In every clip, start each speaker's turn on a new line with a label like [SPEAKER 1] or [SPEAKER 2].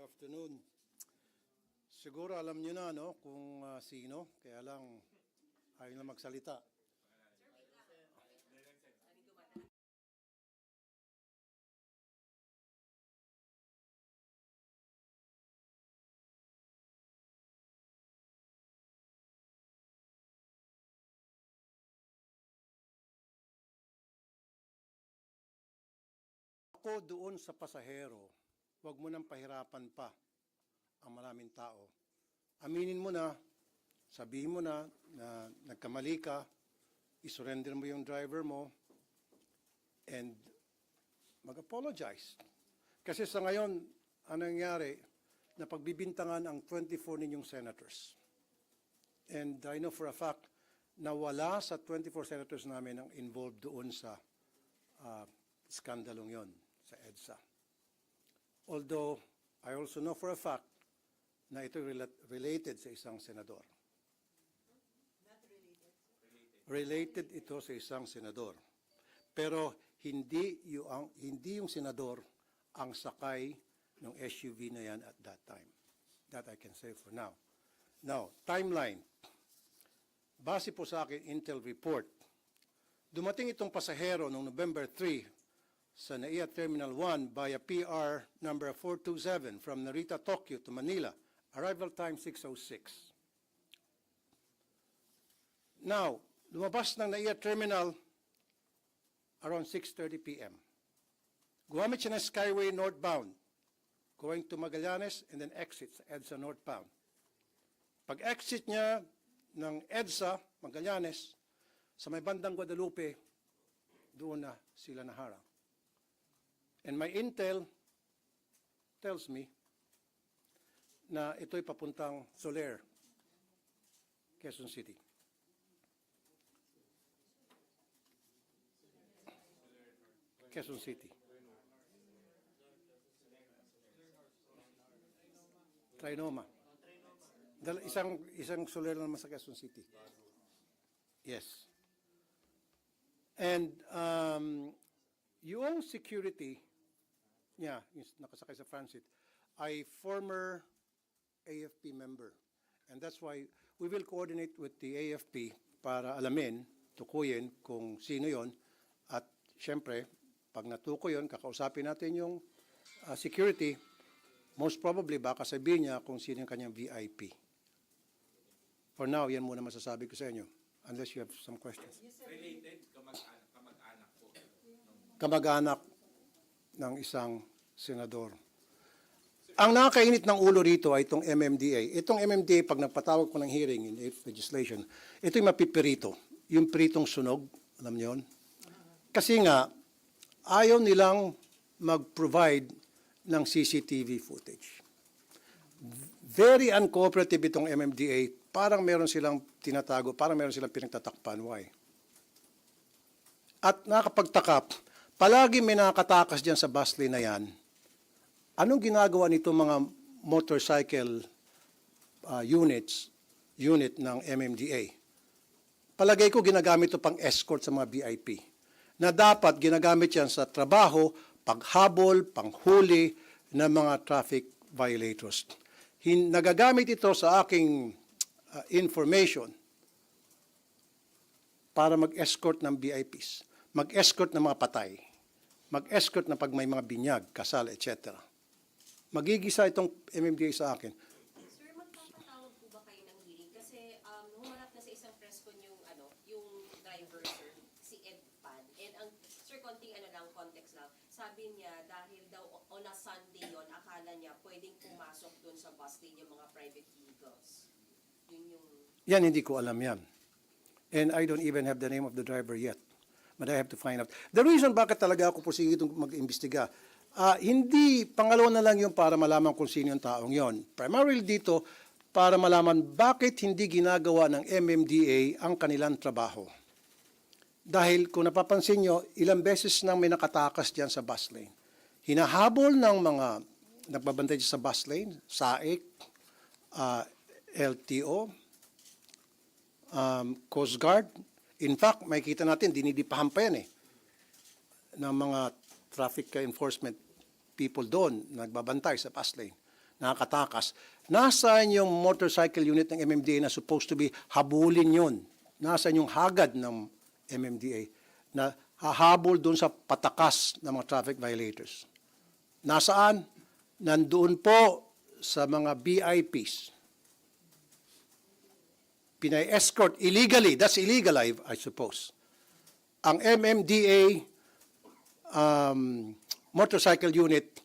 [SPEAKER 1] afternoon. Siguro alam niyo na no kung sino, kaya lang ayaw na magsalita. Ako doon sa pasahero, huwag mo nang pahirapan pa ang maraming tao. Aminin mo na, sabihin mo na nagkamali ka, isurrender mo yung driver mo, and mag-apologize. Kasi sa ngayon, ang nangyari, na pagbibintangan ang 24 ninyong senators. And I know for a fact na wala sa 24 senators namin ang involved doon sa skandalong yon sa EDSA. Although, I also know for a fact na ito related sa isang senador.
[SPEAKER 2] Not related.
[SPEAKER 1] Related ito sa isang senador. Pero hindi yung senador ang sakay ng SUV na yan at that time. That I can say for now. Now, timeline. Base po sa akin Intel report, dumating itong pasahero noong November 3 sa NAIA Terminal 1 via PR number 427 from Narita, Tokyo to Manila. Arrival time 6:06. Now, lumabas ng NAIA Terminal around 6:30 p.m. Gumamit siya ng Skyway northbound, going to Magallanes and then exit sa EDSA northbound. Pag-exit niya ng EDSA, Magallanes, sa may bandang Guadalupe, doon na sila naharang. And my intel tells me na ito'y papuntang Soler, Quezon City. Quezon City. Trinoma. Isang Soler naman sa Quezon City. Yes. And yung security niya, yung nakasakay sa transit, ay former AFP member. And that's why we will coordinate with the AFP para alamin, tukuyin kung sino yon. At syempre, pag natukoy yon, kakausapin natin yung security. Most probably, baka sabihin niya kung sino yung kanyang VIP. For now, yan muna masasabi ko sa inyo. Unless you have some questions.
[SPEAKER 3] Related, kamag-anak po.
[SPEAKER 1] Kamag-anak ng isang senador. Ang nakakainit ng ulo rito ay itong MMDA. Itong MMDA, pag nagpatawag ko ng hearing in legislation, ito'y mapipirito. Yung piritong sunog, alam niyo yun? Kasi nga, ayaw nilang mag-provide ng CCTV footage. Very uncooperative itong MMDA. Parang meron silang tinatago, parang meron silang pinagtatakpan. Why? At nakapagtakap, palagi may nakatakas dyan sa bus lane na yan. Anong ginagawa nito mga motorcycle unit ng MMDA? Palagay ko ginagamit ito pang escort sa mga VIP. Na dapat ginagamit yan sa trabaho, paghabol, panghuli ng mga traffic violators. Nagagamit ito sa aking information para mag-escort ng VIPs, mag-escort ng mga patay, mag-escort na pag may mga binyag, kasal, etc. Magigisa itong MMDA sa akin.
[SPEAKER 2] Sir, magpapatawag po ba kayo ng hearing? Kasi humarap na sa isang press con yung driver, sir, si Ed Pan. And sir, konting context lang. Sabi niya, dahil daw on a Sunday yon, akala niya pwedeng pumasok doon sa bus lane yung mga private vehicles. Yun yung...
[SPEAKER 1] Yan, hindi ko alam yan. And I don't even have the name of the driver yet. But I have to find out. The reason bakit talaga ako pursige itong mag-imbestiga, hindi, pangalawa na lang yun para malaman kung sino yung taong yon. Primarily dito, para malaman bakit hindi ginagawa ng MMDA ang kanilang trabaho. Dahil kung napapansin nyo, ilang beses nang may nakatakas dyan sa bus lane. Hinahabol ng mga nagbabantay sa bus lane, SAIC, LTO, Coast Guard. In fact, makikita natin, dinidipahan pa yan ng mga traffic enforcement people doon, nagbabantay sa bus lane. nakakatakas. Nasaan yung motorcycle unit ng MMDA na supposed to be habulin yun? Nasaan yung hagad ng MMDA na hahabol doon sa patakas ng mga traffic violators? Nasaan? Nandoon po sa mga VIPs. Pinay-escort illegally. That's illegal, I suppose. Ang MMDA motorcycle unit,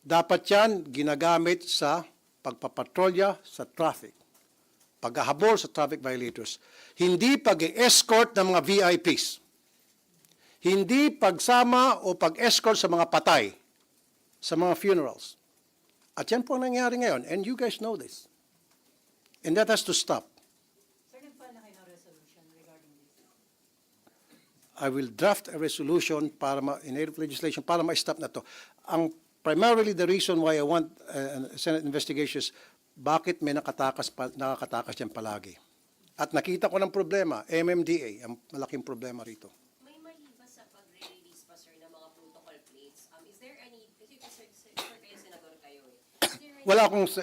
[SPEAKER 1] dapat yan ginagamit sa pagpapatrolya sa traffic, paghahabol sa traffic violators. Hindi pag-escort ng mga VIPs. Hindi pagsama o pag-escort sa mga patay, sa mga funerals. At yan po ang nangyari ngayon. And you guys know this. And that has to stop.
[SPEAKER 4] Sir, nag-file na kayo ng resolution regarding this?
[SPEAKER 1] I will draft a resolution para in-native legislation para ma-stop na to. Ang primarily the reason why I want Senate investigations, bakit may nakakatakas yan palagi. At nakita ko ng problema, MMDA, ang malaking problema rito.
[SPEAKER 2] May mali ba sa pagre-release pa, sir, ng mga protocol plates? Is there any, kasi sir, kayo senador kayo eh. Is there any,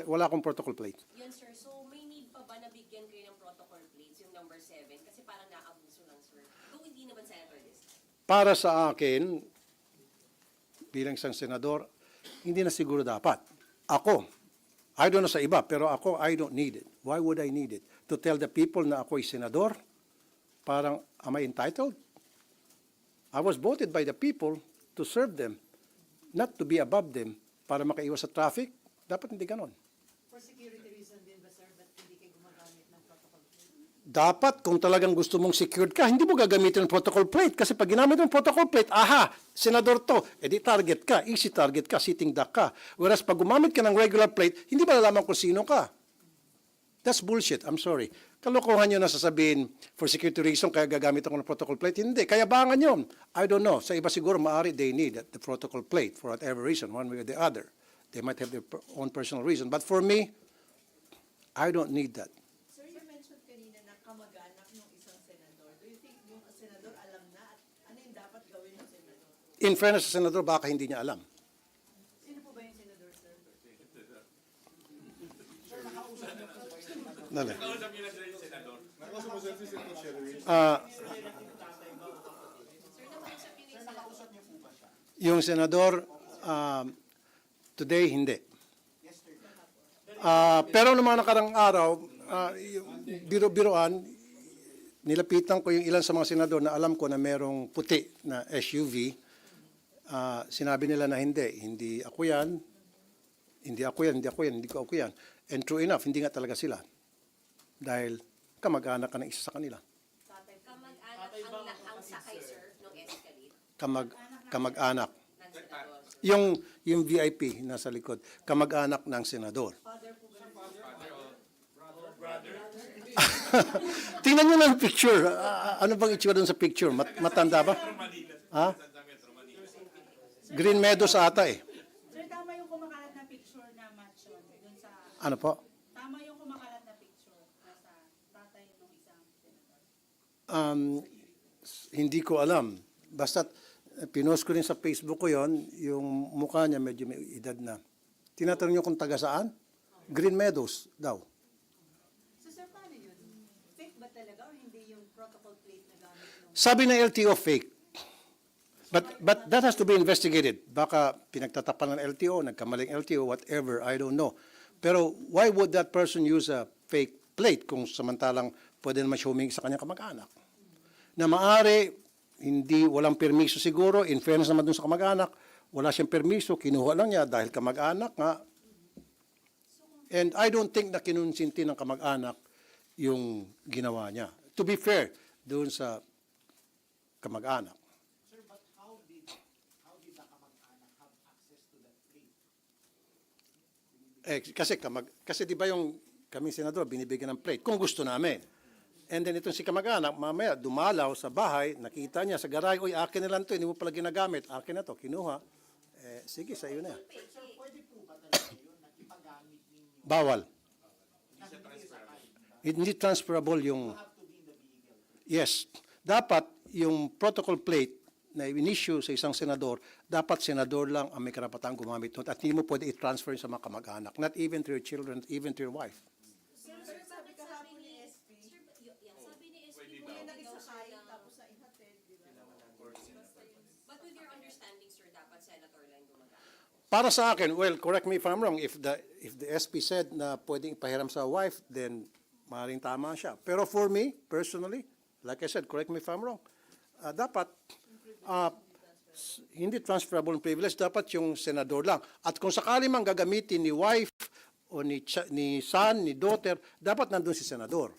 [SPEAKER 1] Wala akong protocol plate.
[SPEAKER 2] Yun, sir. So, may need pa ba na bigyan kayo ng protocol plates, yung number 7? Kasi parang naabuso lang, sir. Though hindi naman senator this.
[SPEAKER 1] Para sa akin, bilang isang senador, hindi na siguro dapat. Ako, I don't know sa iba, pero ako, I don't need it. Why would I need it? To tell the people na ako'y senador? Parang, am I entitled? I was voted by the people to serve them, not to be above them para makaiwas sa traffic. Dapat hindi ganon.
[SPEAKER 4] For security reason din ba, sir, ba't hindi kayo gumagamit ng protocol plate?
[SPEAKER 1] Dapat kung talagang gusto mong secured ka, hindi mo gagamitin ng protocol plate. Kasi pag ginamit ng protocol plate, aha, senador to, edi target ka, easy target ka, sitting duck ka. Whereas pag gumamit ka ng regular plate, hindi malalaman kung sino ka. That's bullshit, I'm sorry. Kalokohan nyo na sasabihin, for security reason, kaya gagamit ako ng protocol plate. Hindi, kaya bangan yun. I don't know. Sa iba siguro, maaari they need the protocol plate for whatever reason, one way or the other. They might have their own personal reason. But for me, I don't need that.
[SPEAKER 4] Sir, you mentioned kanina na kamag-anak ng isang senador. Do you think yung senador alam na at ano yung dapat gawin ng senador?
[SPEAKER 1] In fairness sa senador, baka hindi niya alam.
[SPEAKER 4] Sino po ba yung senador, sir?
[SPEAKER 1] Dali.
[SPEAKER 3] Kausap niyo na sila yung senador.
[SPEAKER 1] Yung senador, today, hindi. Pero noong mga nakarang araw, yung biro-biroan, nilapitan ko yung ilan sa mga senador na alam ko na merong puti na SUV. Sinabi nila na hindi ako yan, hindi ko ako yan. And true enough, hindi nga talaga sila. Dahil kamag-anak ka ng isa sa kanila.
[SPEAKER 2] Kamag-anak ang sakay, sir, ng Escalade
[SPEAKER 1] Kamag-anak.
[SPEAKER 2] ng senador, sir.
[SPEAKER 1] Yung VIP nasa likod, kamag-anak ng senador. Tingnan nyo lang ang picture. Ano bang itsura doon sa picture? Matanda ba? Ha? Green Meadows ata eh.
[SPEAKER 5] Sir, tama yung kumakalat na picture na match yun. Dun sa,
[SPEAKER 1] Ano po?
[SPEAKER 5] tama yung kumakalat na picture na sa tatay ng isang senator.
[SPEAKER 1] Hindi ko alam. Basta pinost ko rin sa Facebook ko yon, yung mukha niya medyo may edad na. Tinatanong niyo kung taga saan? Green Meadows daw.
[SPEAKER 4] So, sir, paano yun? Fake ba talaga o hindi yung protocol plate na gamit nung...
[SPEAKER 1] Sabi ng LTO fake. But that has to be investigated. Baka pinagtatapan ng LTO, nagkamaling LTO, whatever, I don't know. Pero why would that person use a fake plate kung samantalang pwede naman siya humingi sa kanyang kamag-anak? Na maaari, walang permiso siguro, in fairness naman dun sa kamag-anak, wala siyang permiso, kinuha lang niya dahil kamag-anak nga. And I don't think na kinunsinti ng kamag-anak yung ginawa niya. To be fair, dun sa kamag-anak. Kasi di ba yung kami senador binibigyan ng plate kung gusto namin. And then itong si kamag-anak, mamaya dumalaw sa bahay, nakita niya sa garay, uy, akin na lang to, hindi mo pala ginagamit, akin na to, kinuha. Sige, sa iyo na. Bawal. Hindi transferable yung... Yes. Dapat yung protocol plate na in-issue sa isang senador, dapat senador lang ang may karapatang gumamit nun at hindi mo pwede i-transfer sa mga kamag-anak, not even to your children, even to your wife.
[SPEAKER 2] Sir,
[SPEAKER 4] Sabi kahapon ni SP,
[SPEAKER 2] sabi ni SP,
[SPEAKER 4] kung yung nagsasakay tapos na ihatid, di ba?
[SPEAKER 2] but with your understanding, sir, dapat senator lang gumagamit.
[SPEAKER 1] Para sa akin, well, correct me if I'm wrong, if the SP said na pwedeng ipahiram sa wife, then maaaring tama siya. Pero for me, personally, like I said, correct me if I'm wrong, dapat hindi transferable privilege, dapat yung senador lang. At kung sakali mang gagamitin ni wife o ni son, ni daughter, dapat nandun si senador.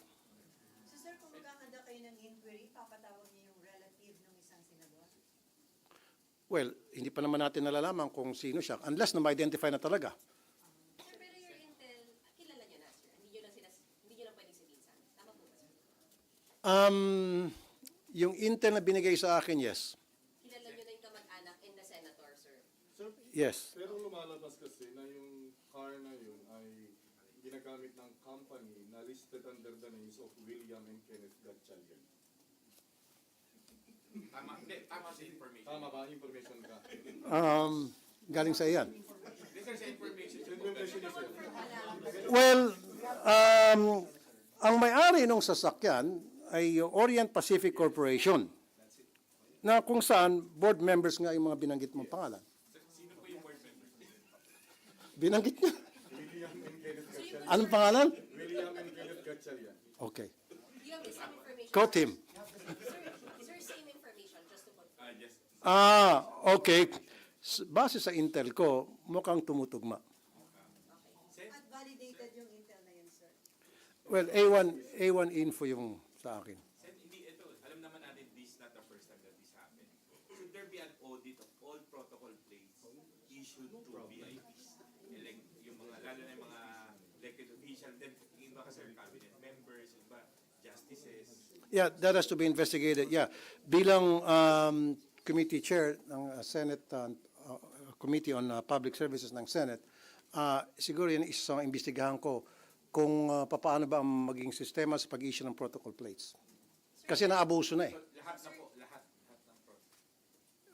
[SPEAKER 6] So sir, kung maghahanda kayo ng inquiry, papatawag niyo yung relative ng isang senador?
[SPEAKER 1] Well, hindi pa naman natin nalalaman kung sino siya, unless na ma-identify na talaga.
[SPEAKER 2] Sir, pero your intel, kilala nyo na, sir. Hindi nyo lang pwedeng sabihin sa amin. Tama po ba, sir?
[SPEAKER 1] Yung intel na binigay sa akin, yes.
[SPEAKER 2] Kilala nyo na yung kamag-anak and the senator, sir.
[SPEAKER 1] Yes.
[SPEAKER 7] Pero lumalabas kasi na yung car na yun ay ginagamit ng company na listed under the names of William and Kenneth Gatchalian.
[SPEAKER 3] Tama, hindi, tama sa information.
[SPEAKER 7] Tama ba? Information ka?
[SPEAKER 1] Galing sa iyan.
[SPEAKER 3] This is information.
[SPEAKER 7] Information is yun.
[SPEAKER 1] Well, ang may-ari ng sasakyan ay Orient Pacific Corporation, na kung saan board members nga yung mga binanggit mong pangalan.
[SPEAKER 3] Sino po yung board member?
[SPEAKER 1] Binanggit niya.
[SPEAKER 7] William and Kenneth Gatchalian.
[SPEAKER 1] Anong pangalan?
[SPEAKER 7] William and Kenneth Gatchalian.
[SPEAKER 1] Okay.
[SPEAKER 2] You have the same information.
[SPEAKER 1] Quote him.
[SPEAKER 2] Sir, same information, just to put.
[SPEAKER 3] Yes.
[SPEAKER 1] Okay. Base sa intel ko, mukhang tumutugma.
[SPEAKER 6] At validated yung intel na yun, sir?
[SPEAKER 1] Well, A1 info yung sa akin.
[SPEAKER 3] Sen, hindi ito. Alam naman natin, this is not the first time that this happened. Should there be an audit of all protocol plates issued to VIPs? Yung mga, lalo na yung mga elected official, then yung iba kasi cabinet members, yung iba justices.
[SPEAKER 1] Yeah, that has to be investigated. Yeah. Bilang committee chair ng Senate Committee on Public Services ng Senate, siguro yan isa sa mga imbestigahan ko kung paano ba ang maging sistema sa pag-issue ng protocol plates. Kasi naabuso na eh.
[SPEAKER 3] So, lahat na po, lahat ng protocol.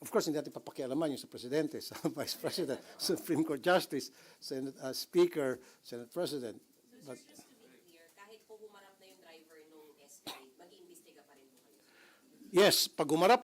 [SPEAKER 1] Of course, hindi natin papakialaman yung sa Presidente, sa Vice President, Supreme Court Justice, Senate Speaker, Senate President.
[SPEAKER 2] So,
[SPEAKER 1] But,
[SPEAKER 2] sir, just to be clear, kahit po humarap na yung driver nung SK, mag-iimbestiga pa rin po kayo.
[SPEAKER 1] yes, pag umarap